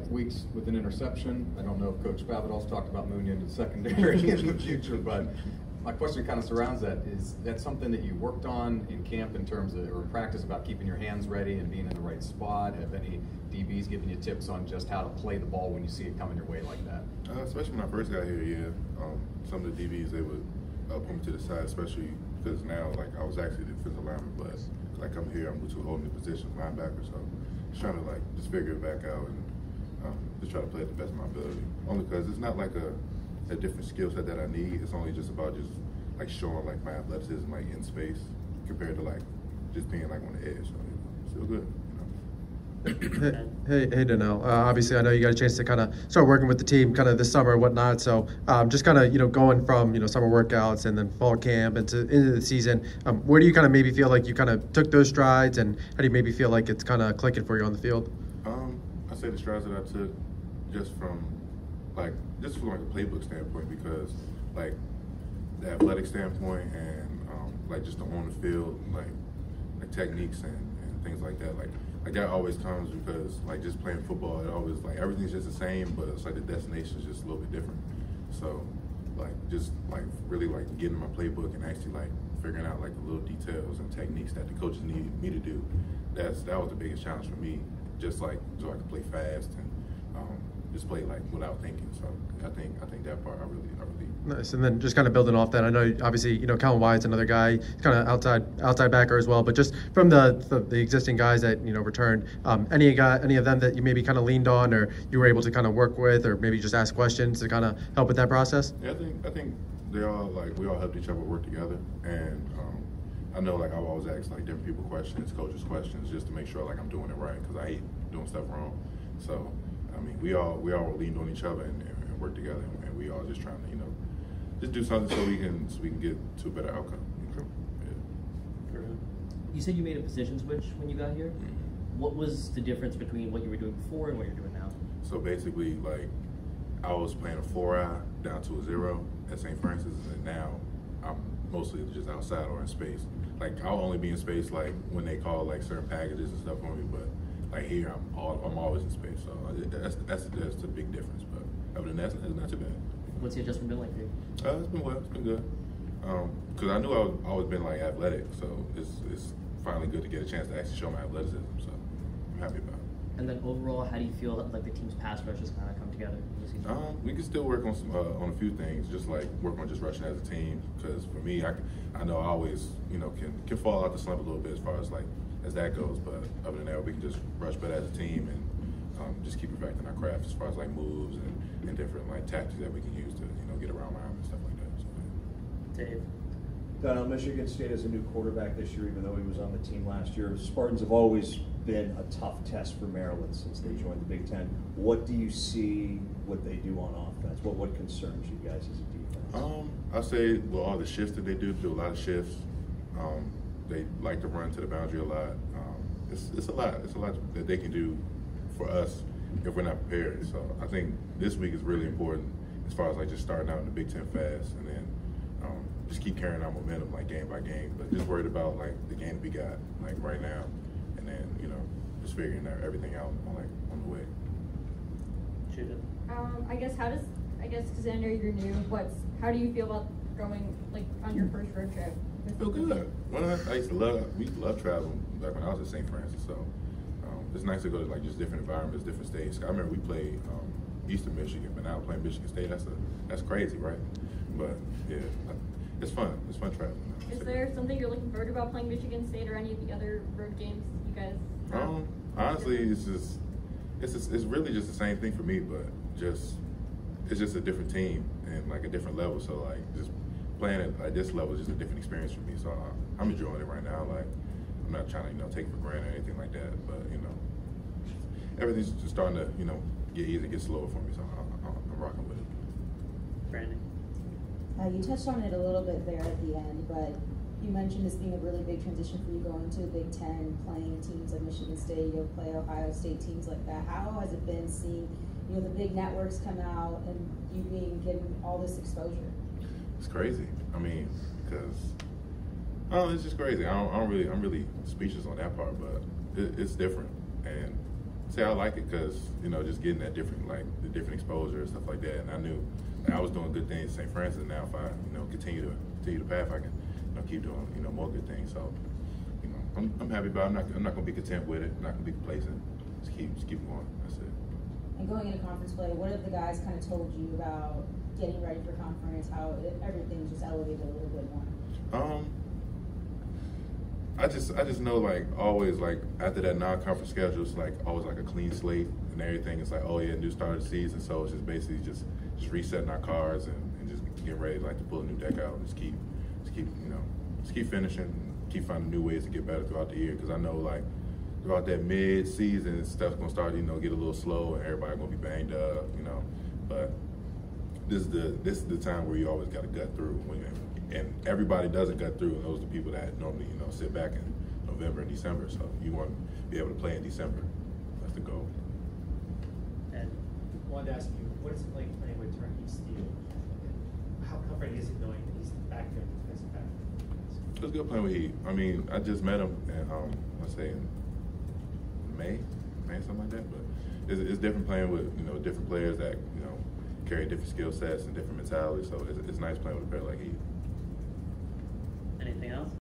Weeks with an interception. I don't know if Coach Pavidal's talked about moving into the secondary in the future, but my question kind of surrounds that. Is that something that you worked on in camp in terms of, or in practice, about keeping your hands ready and being in the right spot? Have any DBs given you tips on just how to play the ball when you see it coming your way like that? Especially when I first got here, yeah. Some of the DBs, they would pull me to the side, especially because now, like, I was actually the defensive lineman, but like I'm here, I'm moved to a whole new position, linebacker, so just trying to like just figure it back out and just try to play at the best of my ability. Only because it's not like a different skill set that I need. It's only just about just like showing like my athleticism like in space compared to like just being like on the edge. So still good. Hey, Donnell. Obviously, I know you got a chance to kind of start working with the team kind of this summer and whatnot. So just kind of, going from, summer workouts and then fall camp into the season, where do you kind of maybe feel like you kind of took those strides, and how do you maybe feel like it's kind of clicking for you on the field? I say the strides that I took just from like a playbook standpoint, because like the athletic standpoint and like just the on the field, like techniques and things like that. Like that always comes because like just playing football, it always like everything's just the same, but it's like the destination is just a little bit different. So like just like really like getting my playbook and actually like figuring out like the little details and techniques that the coaches needed me to do. That was the biggest challenge for me. Just like so I could play fast and just play like without thinking. So I think that part I really nice. And then just kind of building off that, I know obviously Kellen Wyatt's another guy, kind of outside backer as well. But just from the existing guys that returned, any of them that you maybe kind of leaned on or you were able to kind of work with, or maybe just ask questions to kind of help with that process? Yeah, I think they all like we all helped each other work together, and I know like I've always asked like different people questions, coaches questions, just to make sure like I'm doing it right, because I hate doing stuff wrong. So I mean, we all leaned on each other and worked together, and we all just trying to just do something so we can get to a better outcome. Yeah. You said you made a position switch when you got here. Mm-hmm. What was the difference between what you were doing before and what you're doing now? So basically, like I was playing a 4-eye down to a 0 at St. Francis, and now I'm mostly just outside or in space. Like I'll only be in space like when they call like certain packages and stuff on me, but like here I'm always in space. So that's the big difference. But other than that, it's not too bad. What's the adjustment been like for you? It's been well. It's been good. Because I knew I've always been like athletic, so it's finally good to get a chance to actually show my athleticism. So I'm happy about it. And then overall, how do you feel like the team's pass rush has kind of come together? We can still work on a few things, just like work on just rushing as a team. Because for me, I know I always can fall out the slump a little bit as far as like as that goes. But other than that, we can just rush better as a team and just keep perfecting our craft as far as like moves and different like tactics that we can use to get around my arm and stuff like that. So, Dave. Donnell, Michigan State is a new quarterback this year, even though he was on the team last year. Spartans have always been a tough test for Maryland since they joined the Big Ten. What do you see what they do on offense? What concerns you guys as a defense? I say all the shifts that they do a lot of shifts. They like to run to the boundary a lot. It's a lot that they can do for us if we're not prepared. So I think this week is really important as far as like just starting out in the Big Ten fast, and then just keep carrying our momentum like game by game. But just worried about like the game that we got like right now, and then just figuring everything out on the way. I guess because I know you're new, how do you feel about going like on your first road trip? I feel good. Well, we used to love traveling back when I was at St. Francis, so it's nice to go to like just different environments, different states. I remember we played Eastern Michigan, but now we're playing Michigan State. That's crazy, right? But yeah, it's fun. It's fun traveling. Is there something you're looking forward to about playing Michigan State or any of the other road games you guys have? Honestly, it's really just the same thing for me, but it's just a different team and like a different level. So like just playing at this level is just a different experience for me. So I'm enjoying it right now. Like I'm not trying to take it for granted or anything like that, but everything's just starting to get easier, get slower for me. So I'm rocking with it. Brandon. You touched on it a little bit there at the end, but you mentioned this being a really big transition for you going to the Big Ten, playing teams like Michigan State, you'll play Ohio State, teams like that. How has it been seeing the big networks come out and you getting all this exposure? It's crazy. I mean, because it's just crazy. I'm really speechless on that part, but it's different, and say I like it because just getting that different the different exposure and stuff like that. And I knew I was doing good things at St. Francis. Now if I continue the path, I can keep doing more good things. So I'm happy about it. I'm not going to be content with it. I'm not going to be complacent. Just keep going. That's it. And going into conference play, what have the guys kind of told you about getting ready for conference? How everything's just elevated a little bit more? I just know always after that non-conference schedule, it's always a clean slate and everything. It's oh yeah, new start of the season. So it's just basically just resetting our cards and just getting ready to pull a new deck out and just keep finishing, keep finding new ways to get better throughout the year. Because I know throughout that mid-season, stuff's gonna start get a little slow and everybody gonna be banged up, But this is the time where you always got to gut through and everybody doesn't gut through, and those are the people that normally sit back in November and December. So you want to be able to play in December. That's the goal. And I wanted to ask you, what is it like playing with Turkey Steele? How comforting is it knowing that he's back there in the defensive back? It was good playing with Heat. I mean, I just met him, and let's say in May, something like that. But it's different playing with different players that carry different skill sets and different mentalities. So it's nice playing with a player like Heat. Anything else?